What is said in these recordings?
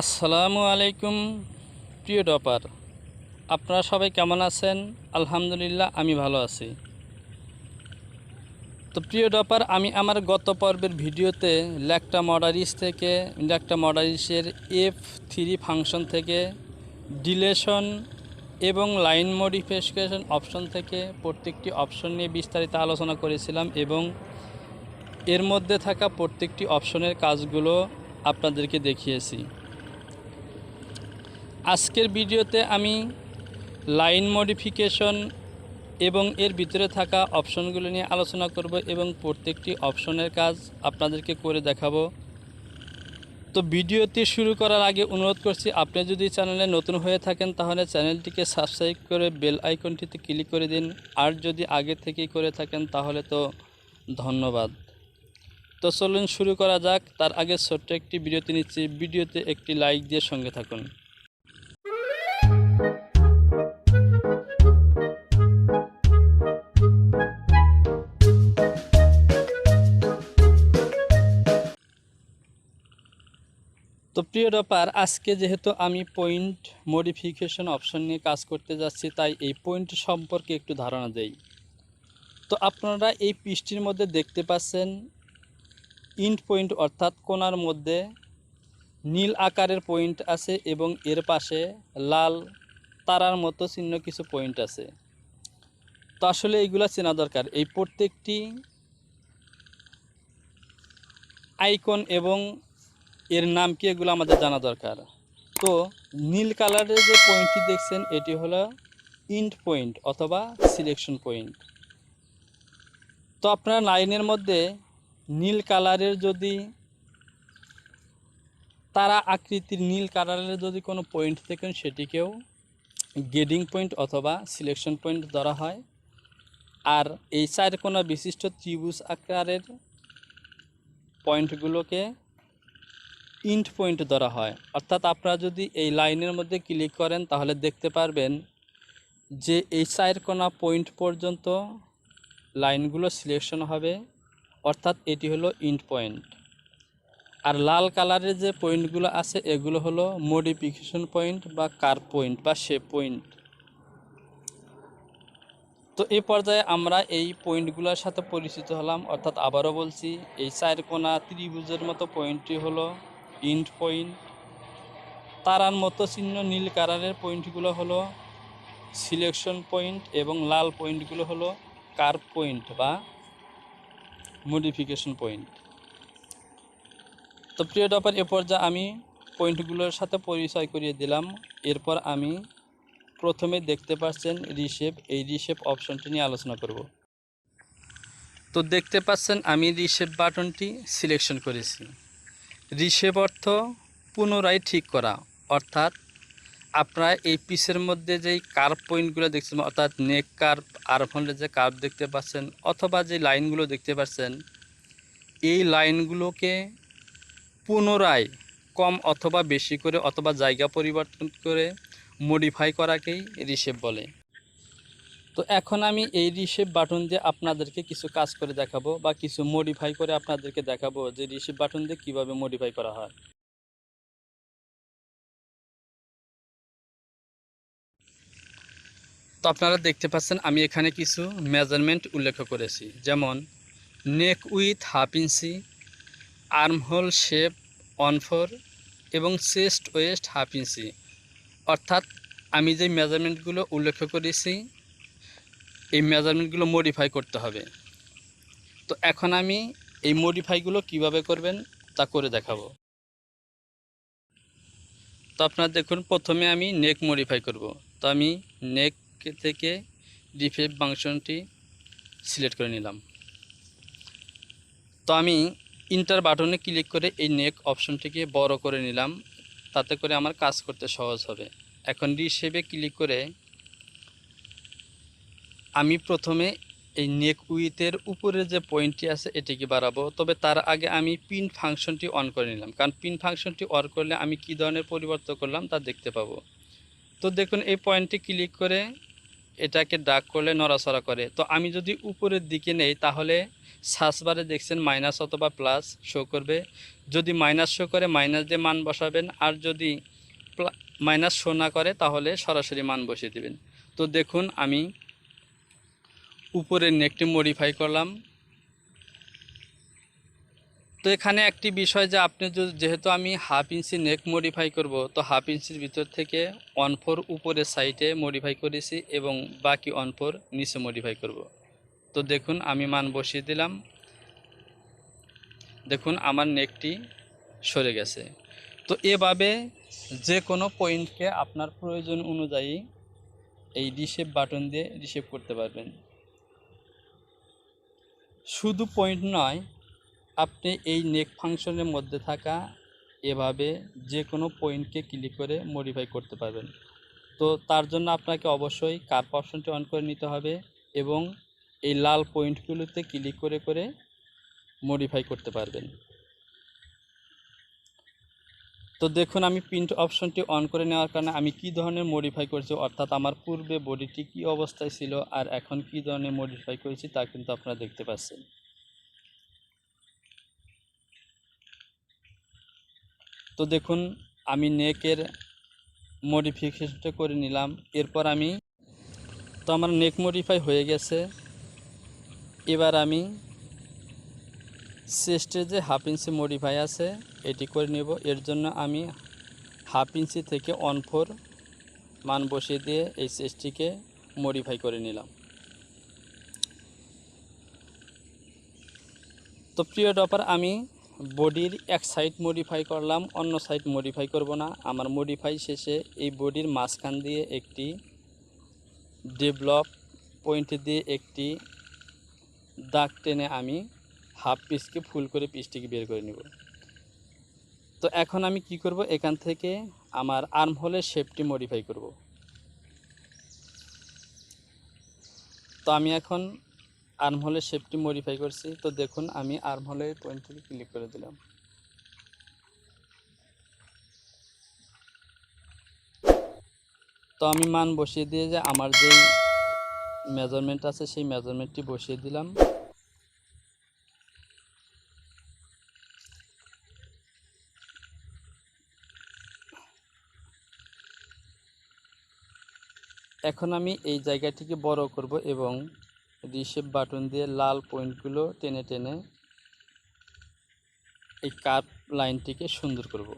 আসসালামু আলাইকুম প্রিয় ডপার, আপনারা সবাই কেমন আছেন? আলহামদুলিল্লাহ আমি ভালো আছি। তো প্রিয় ডপার, আমি আমার গত পর্বের ভিডিওতে ল্যাকটা মডারিশের F3 ফাংশন থেকে ডিলেশন এবং লাইন মডিফিকেশন অপশন থেকে প্রত্যেকটি অপশন নিয়ে বিস্তারিত আলোচনা করেছিলাম এবং এর মধ্যে থাকা প্রত্যেকটি অপশনের কাজগুলো আপনাদেরকে দেখিয়েছি। আজকের ভিডিওতে আমি লাইন মডিফিকেশন এবং এর ভিতরে থাকা অপশনগুলো নিয়ে আলোচনা করব এবং প্রত্যেকটি অপশনের কাজ আপনাদেরকে করে দেখাবো। তো ভিডিওটি শুরু করার আগে অনুরোধ করছি, আপনি যদি চ্যানেলে নতুন হয়ে থাকেন তাহলে চ্যানেলটিকে সাবস্ক্রাইব করে বেল আইকনটিতে ক্লিক করে দিন, আর যদি আগে থেকেই করে থাকেন তাহলে তো ধন্যবাদ। তো চলুন শুরু করা যাক। তার আগে ছোট্ট একটি বিরতি নিচ্ছি, ভিডিওতে একটি লাইক দিয়ে সঙ্গে থাকুন। তো প্রিয় ডপার, আজকে যেহেতু আমি পয়েন্ট মডিফিকেশন অপশন নিয়ে কাজ করতে যাচ্ছি, তাই এই পয়েন্ট সম্পর্কে একটু ধারণা দেই। তো আপনারা এই পৃষ্ঠটির মধ্যে দেখতে পাচ্ছেন ইন্ড পয়েন্ট, অর্থাৎ কোণার মধ্যে নীল আকারের পয়েন্ট আছে এবং এর পাশে লাল তারার মতো চিহ্ন কিছু পয়েন্ট আছে। তো আসলে এইগুলা চেনা দরকার। এই প্রত্যেকটি আইকন এবং এর নাম কি এগুলো আমাদের জানা দরকার। তো নীল কালারের যে পয়েন্টটি দেখছেন এটি হলো ইন্ড পয়েন্ট অথবা সিলেকশন পয়েন্ট। তো আপনার লাইনের মধ্যে নীল কালারের যদি তারা আকৃতির নীল কালারের যদি কোনো পয়েন্ট দেখেন সেটিকেও গেডিং পয়েন্ট অথবা সিলেকশন পয়েন্ট ধরা হয়। আর এই চার কোণা বিশিষ্ট ত্রিভুজ আকারের পয়েন্টগুলোকে ইন্ড পয়েন্ট ধরা হয়। অর্থাৎ আপনারা যদি এই লাইনের মধ্যে ক্লিক করেন তাহলে দেখতে পারবেন যে এই চার কোণা পয়েন্ট পর্যন্ত লাইনগুলো সিলেকশন হবে, অর্থাৎ এটি হলো ইন্ড পয়েন্ট। আর লাল কালারের যে পয়েন্টগুলো আছে এগুলো হলো মডিফিকেশন পয়েন্ট বা কার্ভ পয়েন্ট বা শেপ পয়েন্ট। তো এই পর্যায়ে আমরা এই পয়েন্টগুলোর সাথে পরিচিত হলাম। অর্থাৎ আবারও বলছি, এই চার কোণা ত্রিভুজের মতো পয়েন্টটি হলো ইন্ড পয়েন্ট, তারার মতো চিহ্ন নীল কালারের পয়েন্টগুলো হলো সিলেকশন পয়েন্ট এবং লাল পয়েন্টগুলো হলো কার্ভ পয়েন্ট বা মডিফিকেশন পয়েন্ট। তো প্রিয় ডপার, এ পর্যায়ে আমি পয়েন্টগুলোর সাথে পরিচয় করিয়ে দিলাম। এরপর আমি প্রথমে দেখতে পাচ্ছেন রিশেপ, এই রিশেপ অপশনটি নিয়ে আলোচনা করব। তো দেখতে পাচ্ছেন আমি রিশেপ বাটনটি সিলেকশন করেছি। রিশেপ অর্থ পুনরায় ঠিক করা, অর্থাৎ আপনারা এই পিসের মধ্যে যেই কার্ভ পয়েন্টগুলো দেখছেন, অর্থাৎ নেক কার্ভ, আর্মহোলের যে কার্ভ দেখতে পাচ্ছেন অথবা যে লাইনগুলো দেখতে পাচ্ছেন, এই লাইনগুলোকে পুনরায় কম অথবা বেশি করে অথবা জায়গা পরিবর্তন করে মডিফাই করাকেই রিশেপ বলে। তো এখন আমি এই রিশেপ বাটন দিয়ে আপনাদেরকে কিছু কাজ করে দেখাবো বা কিছু মডিফাই করে আপনাদেরকে দেখাবো যে রিশেপ বাটন দিয়ে কীভাবে মডিফাই করা হয়। তো আপনারা দেখতে পাচ্ছেন আমি এখানে কিছু মেজারমেন্ট উল্লেখ করেছি, যেমন নেক উইথ 1/2 ইঞ্চি, আর্মহোল শেপ 1/4 এবং চেস্ট ওয়েস্ট 1/2 ইঞ্চি। অর্থাৎ আমি যে মেজারমেন্টগুলো উল্লেখ করেছি এই মেজারমেন্টগুলো মডিফাই করতে হবে। তো এখন আমি এই মডিফাইগুলো কিভাবে করবেন তা করে দেখাবো। তো আপনারা দেখুন, প্রথমে আমি নেক মডিফাই করব। তো আমি নেক থেকে রিশেপ ফাংশনটি সিলেক্ট করে নিলাম। তো আমি ইন্টার বাটনে ক্লিক করে এই নেক অপশনটিকে বড় করে নিলাম, তাতে করে আমার কাজ করতে সহজ হবে। এখন রিশেপে ক্লিক করে আমি প্রথমে এই নেক উইথের উপরে যে পয়েন্টটি আছে এটিকে বাড়াবো। তবে তার আগে আমি পিন ফাংশনটি অন করে নিলাম, কারণ পিন ফাংশনটি অন করলে আমি কী ধরনের পরিবর্তন করলাম তা দেখতে পাবো। তো দেখুন, এই পয়েন্টটি ক্লিক করে এটাকে ড্র্যাগ করলে নড়াচড়া করে। তো আমি যদি উপরের দিকে নেই তাহলে সার্চ বারে দেখছেন মাইনাস অথবা প্লাস শো করবে। যদি মাইনাস শো করে মাইনাস দিয়ে মান বসাবেন, আর যদি মাইনাস শো না করে তাহলে সরাসরি মান বসিয়ে দেবেন। তো দেখুন আমি উপরের নেকটি মডিফাই করলাম। তো এখানে একটি বিষয় যে আপনি যেহেতু আমি হাফ ইঞ্চি নেক মডিফাই করব, তো হাফ ইঞ্চির ভিতর থেকে 1/4 উপরের সাইডে মডিফাই করেছি এবং বাকি 1/4 নিচে মডিফাই করব। তো দেখুন আমি মান বসিয়ে দিলাম। দেখুন আমার নেকটি সরে গেছে। তো এভাবে যে কোনো পয়েন্টকে আপনার প্রয়োজন অনুযায়ী এই রিশেপ বাটন দিয়ে রিশেপ করতে পারবেন। শুধু পয়েন্ট নয়, আপনি এই নেক ফাংশনের মধ্যে থাকা এভাবে যে কোনো পয়েন্টকে ক্লিক করে মডিফাই করতে পারবেন। তো তার জন্য আপনাকে অবশ্যই কার্ভ অপশনটি অন করে নিতে হবে এবং এই লাল পয়েন্টগুলোতে ক্লিক করে করে মডিফাই করতে পারবেন। তো দেখুন আমি প্রিন্ট অপশনটি অন করে নেওয়ার কারণে আমি কি ধরনের মডিফাই করছি, অর্থাৎ আমার পূর্বে বডিটি কি অবস্থায় ছিল আর এখন কি ধরনের মডিফাই করেছি তা কিন্তু আপনারা দেখতে পাচ্ছেন। তো দেখুন আমি নেকের মডিফিকেশনটা করে নিলাম। এরপর তো আমার নেক মডিফাই হয়ে গেছে। এবার আমি চেস্টের যে হাফ ইঞ্চি মডিফাই আছে এটি করে নেব। এর জন্য আমি হাফ ইঞ্চি থেকে 1/4 মান বসিয়ে দিয়ে এই চেস্টটিকে মডিফাই করে নিলাম। তো প্রিয় ডপার, আমি বডির এক সাইড মডিফাই করলাম, অন্য সাইড মডিফাই করব না। আমার মডিফাই শেষে এই বডির মাঝখান দিয়ে একটি ডেভেলপ পয়েন্ট দিয়ে একটি দাগ টেনে আমি হাফ পিসকে ফুল করে পিসটিকে বের করে নেব। তো এখন আমি কি করব, এখান থেকে আমার আর্ম হোলের শেপটি মডিফাই করব। তো আমি এখন আর্ম হোলের শেপটি মডিফাই করছি। তো দেখুন আমি আর্ম হোলের পয়েন্টটিকে ক্লিক করে দিলাম। তো আমি মান বসিয়ে দিয়ে যে আমার যেই মেজারমেন্ট আছে সেই মেজারমেন্টটি বসিয়ে দিলাম। এখন আমি এই জায়গাটিকে বড় করব এবং রিশেপ বাটন দিয়ে লাল পয়েন্টগুলো টেনে টেনে এই কার্ভ লাইনটিকে সুন্দর করব।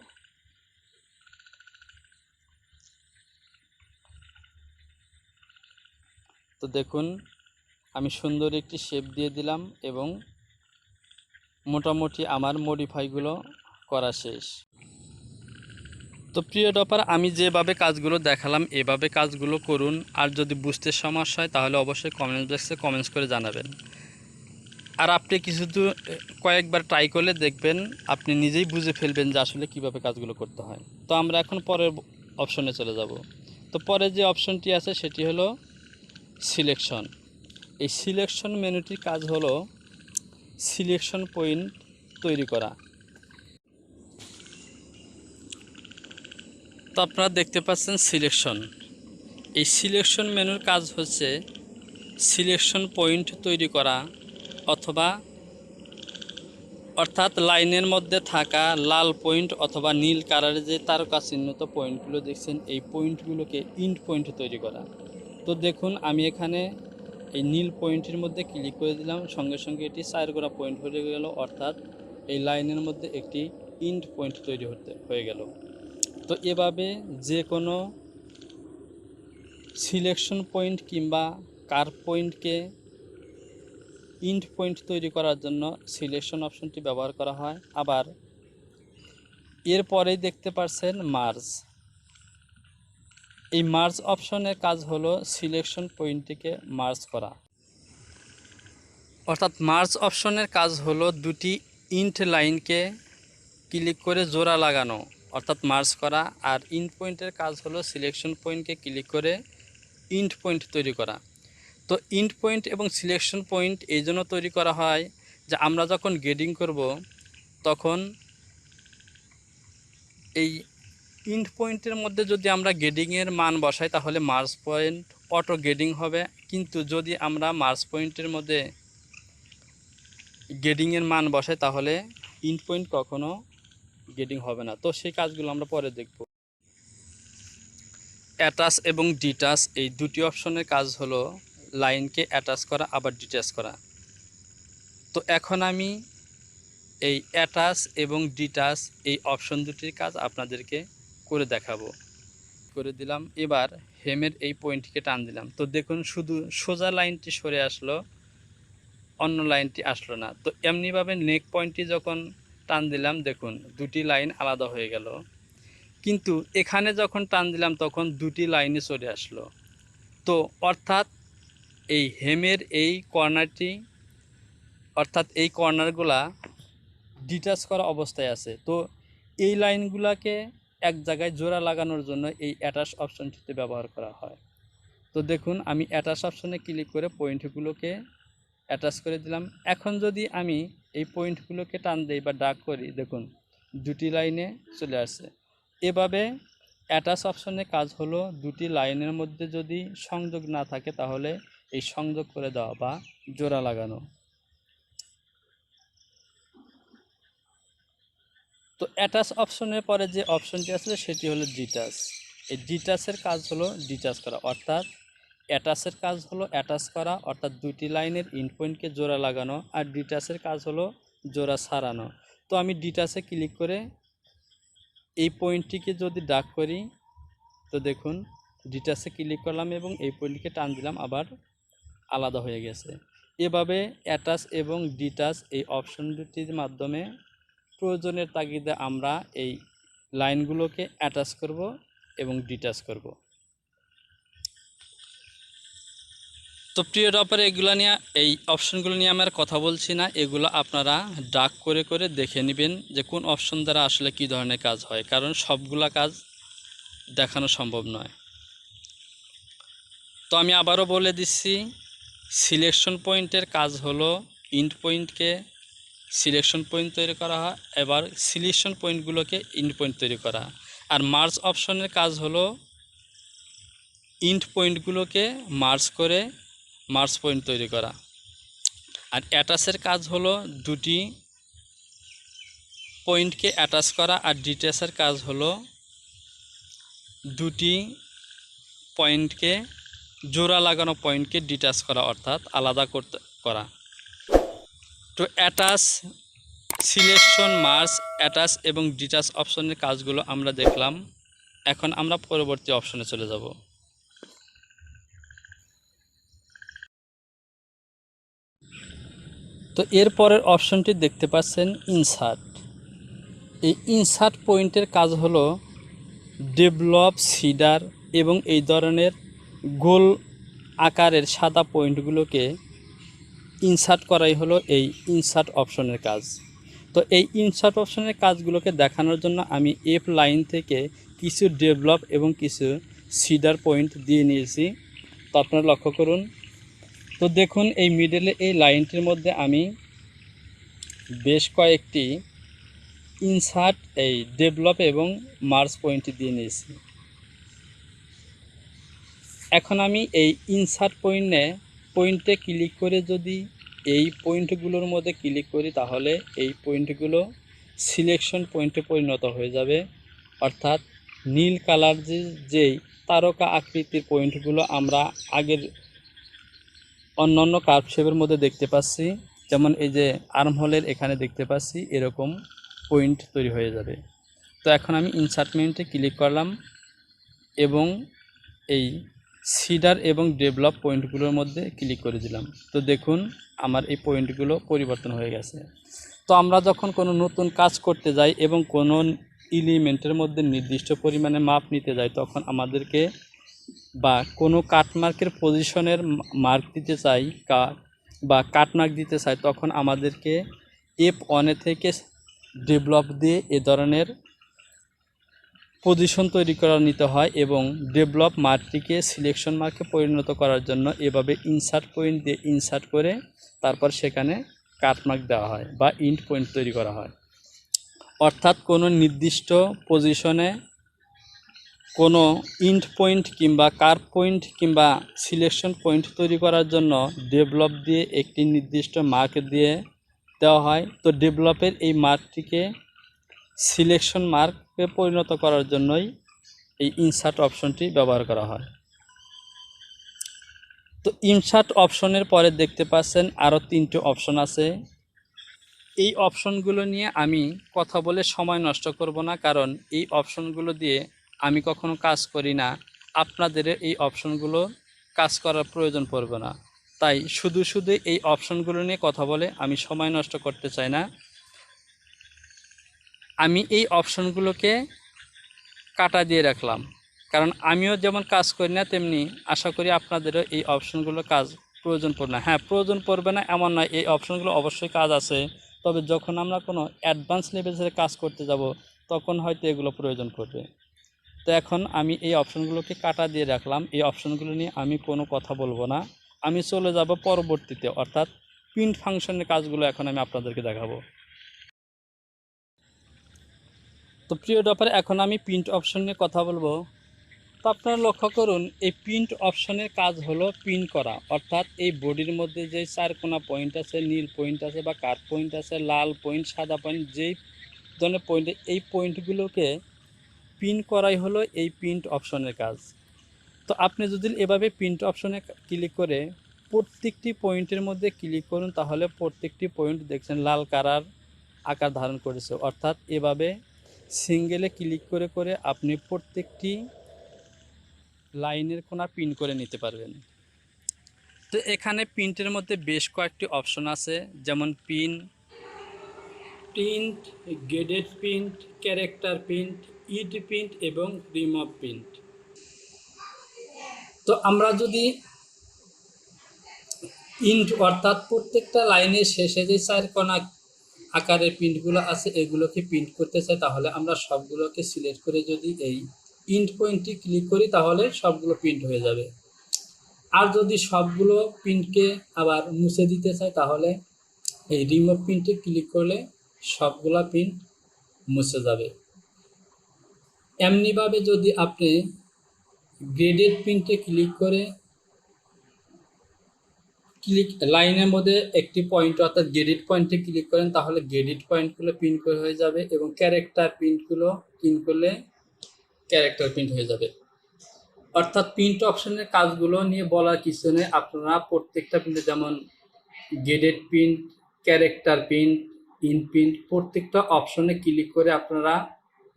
তো দেখুন আমি সুন্দর একটি শেপ দিয়ে দিলাম এবং মোটামুটি আমার মডিফাইগুলো করা শেষ। তো প্রিয় ডপার, আমি যেভাবে কাজগুলো দেখালাম এভাবে কাজগুলো করুন। আর যদি বুঝতে সমস্যা হয় তাহলে অবশ্যই কমেন্ট বক্সে কমেন্টস করে জানাবেন। আর আপনি কয়েকবার ট্রাই করলে দেখবেন আপনি নিজেই বুঝে ফেলবেন যে আসলে কীভাবে কাজগুলো করতে হয়। তো আমরা এখন পরের অপশনে চলে যাব। তো পরে যে অপশনটি আছে সেটি হলো সিলেকশন। এই সিলেকশন মেনুটির কাজ হলো সিলেকশন পয়েন্ট তৈরি করা। তো আপনারা দেখতে পাচ্ছেন সিলেকশন। এই সিলেকশন মেনুর কাজ হচ্ছে সিলেকশন পয়েন্ট তৈরি করা, অর্থাৎ লাইনের মধ্যে থাকা লাল পয়েন্ট অথবা নীল কালারের যে তারকা চিহ্নিত পয়েন্টগুলো দেখছেন এই পয়েন্টগুলোকে ইন্ড পয়েন্ট তৈরি করা। তো দেখুন আমি এখানে এই নীল পয়েন্টের মধ্যে ক্লিক করে দিলাম, সঙ্গে সঙ্গে এটি 4 গোড়া পয়েন্ট হয়ে গেল, অর্থাৎ এই লাইনের মধ্যে একটি ইন্ড পয়েন্ট তৈরি হয়ে গেল। তো এভাবে যে কোনো সিলেকশন পয়েন্ট কিংবা কার্ভ পয়েন্টকে ইন্ড পয়েন্ট তৈরি করার জন্য সিলেকশন অপশনটি ব্যবহার করা হয়। আবার এরপরেই দেখতে পাচ্ছেন মার্জ। এই মার্জ অপশনের কাজ হলো সিলেকশন পয়েন্টটিকে মার্জ করা, অর্থাৎ মার্জ অপশনের কাজ হলো দুটি ইন্ট লাইনকে ক্লিক করে জোড়া লাগানো, অর্থাৎ মার্জ করা। আর ইন্ড পয়েন্টের কাজ হলো সিলেকশন পয়েন্টকে ক্লিক করে ইন্ড পয়েন্ট তৈরি করা। তো ইন্ড পয়েন্ট এবং সিলেকশন পয়েন্ট এই জন্য তৈরি করা হয় যে আমরা যখন গ্রেডিং করব তখন এই ইন্ড পয়েন্টের মধ্যে যদি আমরা গ্রেডিংয়ের মান বসাই তাহলে মার্জ পয়েন্ট অটো গ্রেডিং হবে। কিন্তু যদি আমরা মার্জ পয়েন্টের মধ্যে গেডিংয়ের মান বসাই তাহলে ইন্ড পয়েন্ট কখনো গেডিং হবে না। তো সেই কাজগুলো আমরা পরে দেখব। অ্যাটাচ এবং ডিটাচ এই দুটি অপশনের কাজ হলো লাইনকে অ্যাটাচ করা আবার ডিটাচ করা। তো এখন আমি এই অ্যাটাচ এবং ডিটাচ এই অপশন দুটির কাজ আপনাদেরকে করে দেখাবো। করে দিলাম। এবার হেমের এই পয়েন্টটিকে টান দিলাম। তো দেখুন শুধু সোজা লাইনটি সরে আসলো, অন্য লাইনটি আসলো না। তো এমনিভাবে নেক পয়েন্টটি যখন টান দিলাম দেখুন দুটি লাইন আলাদা হয়ে গেল, কিন্তু এখানে যখন টান দিলাম তখন দুটি লাইনে চলে আসলো। তো অর্থাৎ এই হেমের এই কর্নারটি অর্থাৎ এই কর্নারগুলা ডিটাচ করা অবস্থায় আছে। তো এই লাইনগুলোকে এক জায়গায় জোড়া লাগানোর জন্য এই অ্যাটাচ অপশনটিতে ব্যবহার করা হয়। তো দেখুন আমি অ্যাটাচ অপশনে ক্লিক করে পয়েন্টগুলোকে অ্যাটাচ করে দিলাম। এখন যদি আমি এই পয়েন্টগুলোকে টান দিই বা ড্র্যাগ করি দেখুন দুটি লাইনে চলে আসছে। এভাবে অ্যাটাচ অপশনের কাজ হলো দুটি লাইনের মধ্যে যদি সংযোগ না থাকে তাহলে এই সংযোগ করে দেওয়া বা জোড়া লাগানো। তো অ্যাটাচ অপশনের পরে যে অপশনটি আছে সেটি হলো ডিটাচ। এই ডিটাচের কাজ হলো ডিটাচ করা, অর্থাৎ অ্যাটাচের কাজ হলো অ্যাটাচ করা অর্থাৎ দুটি লাইনের ইন্ড পয়েন্টকে জোড়া লাগানো, আর ডিটাচের কাজ হলো জোড়া ছাড়ানো। তো আমি ডিটাচে ক্লিক করে এই পয়েন্টটিকে যদি ড্র্যাগ করি তো দেখুন ডিটাচে ক্লিক করলাম এবং এই পয়েন্টটিকে টান দিলাম, আবার আলাদা হয়ে গেছে। এভাবে অ্যাটাচ এবং ডিটাচ এই অপশন দুটির মাধ্যমে প্রয়োজনের তাগিদে আমরা এই লাইনগুলোকে অ্যাটাচ করব এবং ডিটাচ করব। তো প্রিয় ডপার এগুলো নিয়ে এই অপশনগুলো নিয়ে আমি আর কথা বলছি না, এগুলো আপনারা ড্র্যাগ করে করে দেখে নেবেন যে কোন অপশন দ্বারা আসলে কী ধরনের কাজ হয়, কারণ সবগুলা কাজ দেখানো সম্ভব নয়। তো আমি আবারও বলে দিচ্ছি, সিলেকশন পয়েন্টের কাজ হলো ইন্ড পয়েন্টকে সিলেকশন পয়েন্ট তৈরি করা হয়, এবার সিলেকশন পয়েন্টগুলোকে ইন্ড পয়েন্ট তৈরি করা। আর মার্জ অপশনের কাজ হলো ইন্ড পয়েন্টগুলোকে মার্জ করে মার্জ পয়েন্ট তৈরি করা। আর অ্যাটাচের কাজ হলো দুটি পয়েন্টকে অ্যাটাচ করা, আর ডিটাচের কাজ হলো দুটি পয়েন্টকে জোড়া লাগানো পয়েন্টকে ডিটাচ করা অর্থাৎ আলাদা করা। তো অ্যাটাচ, সিলেকশন, মার্জ, অ্যাটাচ এবং ডিটাচ অপশনের কাজগুলো আমরা দেখলাম। এখন আমরা পরবর্তী অপশনে চলে যাব। তো এরপরের অপশনটি দেখতে পাচ্ছেন ইনসার্ট। এই ইনসার্ট পয়েন্টের কাজ হলো ডেভেলপ, সিডার এবং এই ধরনের গোল আকারের সাদা পয়েন্টগুলোকে ইনসার্ট করাই হলো এই ইনসার্ট অপশনের কাজ। তো এই ইনসার্ট অপশনের কাজগুলোকে দেখানোর জন্য আমি এফ লাইন থেকে কিছু ডেভেলপ এবং কিছু সিডার পয়েন্ট দিয়ে নিয়েছি। তো আপনারা লক্ষ্য করুন। তো দেখুন এই মিডলে এই লাইনটির মধ্যে আমি বেশ কয়েকটি ইনসার্ট এই ডেভেলপ এবং মার্জ পয়েন্ট দিয়ে নিয়েছি। এখন আমি এই ইনসার্ট পয়েন্টে ক্লিক করে যদি এই পয়েন্টগুলোর মধ্যে ক্লিক করি তাহলে এই পয়েন্টগুলো সিলেকশন পয়েন্টে পরিণত হয়ে যাবে। অর্থাৎ নীল কালার যেই তারকা আকৃতির পয়েন্টগুলো আমরা আগের অন্যান্য কার্ভ শেপের মধ্যে দেখতে পাচ্ছি, যেমন এই যে আর্মহোলের এখানে দেখতে পাচ্ছি, এরকম পয়েন্ট তৈরি হয়ে যাবে। তো এখন আমি ইনসার্টমেন্টে ক্লিক করলাম এবং এই সিডার এবং ডেভেলপ পয়েন্টগুলোর মধ্যে ক্লিক করে দিলাম। তো দেখুন আমার এই পয়েন্টগুলো পরিবর্তন হয়ে গেছে। তো আমরা যখন কোনো নতুন কাজ করতে যাই এবং কোনো এলিমেন্টের মধ্যে নির্দিষ্ট পরিমাণে মাপ নিতে যাই তখন আমাদেরকে বা কোনো কাটমার্কের পজিশনের মার্ক দিতে চাই বা কাটমার্ক দিতে চাই তখন আমাদেরকে F1 থেকে ডেভেলপ দিয়ে এ ধরনের পজিশন তৈরি করে নিতে হয় এবং ডেভেলপ মার্কটিকে সিলেকশন মার্কে পরিণত করার জন্য এভাবে ইনসার্ট পয়েন্ট দিয়ে ইনসার্ট করে তারপর সেখানে কাটমার্ক দেওয়া হয় বা ইন্ড পয়েন্ট তৈরি করা হয়। অর্থাৎ কোনো নির্দিষ্ট পজিশনে কোনো ইন্ড পয়েন্ট কিংবা কার্ভ পয়েন্ট কিংবা সিলেকশন পয়েন্ট তৈরি করার জন্য ডেভেলপ দিয়ে একটি নির্দিষ্ট মার্ক দিয়ে দেওয়া হয়। তো ডেভেলপের এই মার্কটিকে সিলেকশন মার্কে পরিণত করার জন্যই এই ইনসার্ট অপশনটি ব্যবহার করা হয়। তো ইনসার্ট অপশনের পরে দেখতে পাচ্ছেন আরও 3টি অপশন আছে। এই অপশনগুলো নিয়ে আমি কথা বলে সময় নষ্ট করব না, কারণ এই অপশনগুলো দিয়ে আমি কখনো কাজ করি না, আপনাদের এই অপশনগুলো কাজ করার প্রয়োজন পড়বে না। তাই শুধু শুধু এই অপশনগুলো নিয়ে কথা বলে আমি সময় নষ্ট করতে চাই না। আমি এই অপশনগুলোকে কাটা দিয়ে রাখলাম, কারণ আমিও যেমন কাজ করি না, তেমনি আশা করি আপনাদেরও এই অপশনগুলো কাজ প্রয়োজন পড়বে না। হ্যাঁ, প্রয়োজন পড়বে না এমন নয়, এই অপশনগুলো অবশ্যই কাজ আছে, তবে যখন আমরা কোনো অ্যাডভান্স লেভেলের কাজ করতে যাব তখন হয়তো এগুলো প্রয়োজন পড়বে। তো এখন আমি এই অপশনগুলোকে কাটা দিয়ে রাখলাম, এই অপশনগুলো নিয়ে আমি কোনো কথা বলবো না। আমি চলে যাব পরবর্তীতে, অর্থাৎ প্রিন্ট ফাংশনের কাজগুলো এখন আমি আপনাদেরকে দেখাবো। তো প্রিয় ডপার, এখন আমি প্রিন্ট অপশন নিয়ে কথা বলবো। তো আপনারা লক্ষ্য করুন, এই প্রিন্ট অপশনের কাজ হলো প্রিন্ট করা, অর্থাৎ এই বডির মধ্যে যে 4 কোনা পয়েন্ট আছে, নীল পয়েন্ট আছে বা কাঠ পয়েন্ট আছে, লাল পয়েন্ট, সাদা পয়েন্ট, যেই ধরনের পয়েন্ট, এই পয়েন্টগুলোকে প্রিন্ট করাই হলো এই প্রিন্ট অপশনের কাজ। তো আপনি যদি এভাবে প্রিন্ট অপশনে ক্লিক করে প্রত্যেকটি পয়েন্টের মধ্যে ক্লিক করুন, তাহলে প্রত্যেকটি পয়েন্ট দেখছেন লাল কালার আকার ধারণ করেছে। অর্থাৎ এভাবে সিঙ্গেলে ক্লিক করে করে আপনি প্রত্যেকটি লাইনের কোণা প্রিন্ট করে নিতে পারবেন। তো এখানে প্রিন্টের মধ্যে বেশ কয়েকটি অপশন আছে, যেমন print, graded print, character print, ইড প্রিন্ট এবং রিমুভ প্রিন্ট। তো আমরা যদি ইন্ট অর্থাৎ প্রত্যেকটা লাইনের শেষে যে 4 কোণা আকারের প্রিন্টগুলো আছে এগুলোকে প্রিন্ট করতে চাই, তাহলে আমরা সবগুলোকে সিলেক্ট করে যদি এই ইন্ট পয়েন্টটি ক্লিক করি তাহলে সবগুলো প্রিন্ট হয়ে যাবে। আর যদি সবগুলো প্রিন্টকে আবার মুছে দিতে চাই তাহলে এই রিমুভ প্রিন্টে ক্লিক করলে সবগুলা প্রিন্ট মুছে যাবে। এমনিভাবে যদি আপনি গ্রেডেড প্রিন্টে ক্লিক করে লাইনের মধ্যে একটি পয়েন্ট অর্থাৎ গ্রেডিট পয়েন্টে ক্লিক করেন তাহলে গ্রেডিট পয়েন্টগুলো প্রিন্ট করে হয়ে যাবে, এবং ক্যারেক্টার প্রিন্টগুলো প্রিন্ট করলে ক্যারেক্টার প্রিন্ট হয়ে যাবে। অর্থাৎ প্রিন্ট অপশনের কাজগুলো নিয়ে বলার কিছু নেই, আপনারা প্রত্যেকটা প্রিন্টে যেমন graded print, character print, in print, প্রত্যেকটা অপশনে ক্লিক করে আপনারা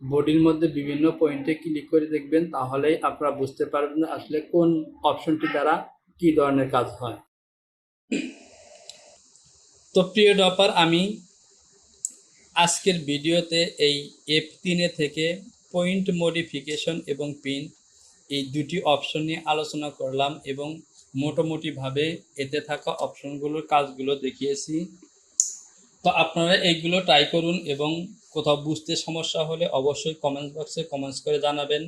বডির মধ্যে বিভিন্ন পয়েন্টে ক্লিক করে দেখবেন, তাহলেই আপনারা বুঝতে পারবেন আসলে কোন অপশনটি দ্বারা কী ধরনের কাজ হয়। তো প্রিয় ডপার, আমি আজকের ভিডিওতে এই F3 থেকে পয়েন্ট মডিফিকেশন এবং প্রিন্ট এই দুটি অপশন নিয়ে আলোচনা করলাম, এবং মোটামুটিভাবে এতে থাকা অপশনগুলোর কাজগুলো দেখিয়েছি। তো আপনারা এইগুলো ট্রাই করুন, এবং কোথাও বুঝতে সমস্যা হলে অবশ্যই কমেন্ট বক্সে কমেন্টস করে জানাবেন।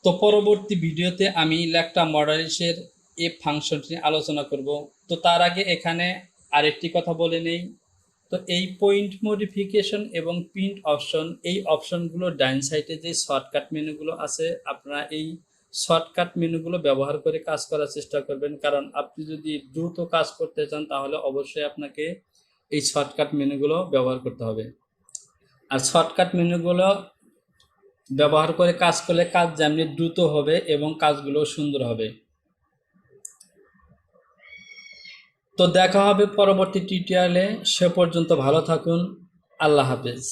তো পরবর্তী ভিডিওতে আমি ল্যাকটা মডারিশের এই ফাংশনটি নিয়ে আলোচনা করব। তো তার আগে এখানে আরেকটি কথা বলে নেই, তো এই পয়েন্ট মডিফিকেশন এবং প্রিন্ট অপশন, এই অপশনগুলো ডাইন সাইডে যে শর্টকাট মেনুগুলো আছে আপনারা এই শর্টকাট মেনুগুলো ব্যবহার করে কাজ করার চেষ্টা করবেন, কারণ আপনি যদি দ্রুত কাজ করতে চান তাহলে অবশ্যই আপনাকে এই শর্টকাট মেনুগুলো ব্যবহার করতে হবে। আর শর্টকাট মেনুগুলো ব্যবহার করে কাজ করলে কাজ যেমনি দ্রুত হবে এবং কাজগুলো সুন্দর হবে। তো দেখা হবে পরবর্তী টিউটোরিয়ালে, সে পর্যন্ত ভালো থাকুন, আল্লাহ হাফেজ।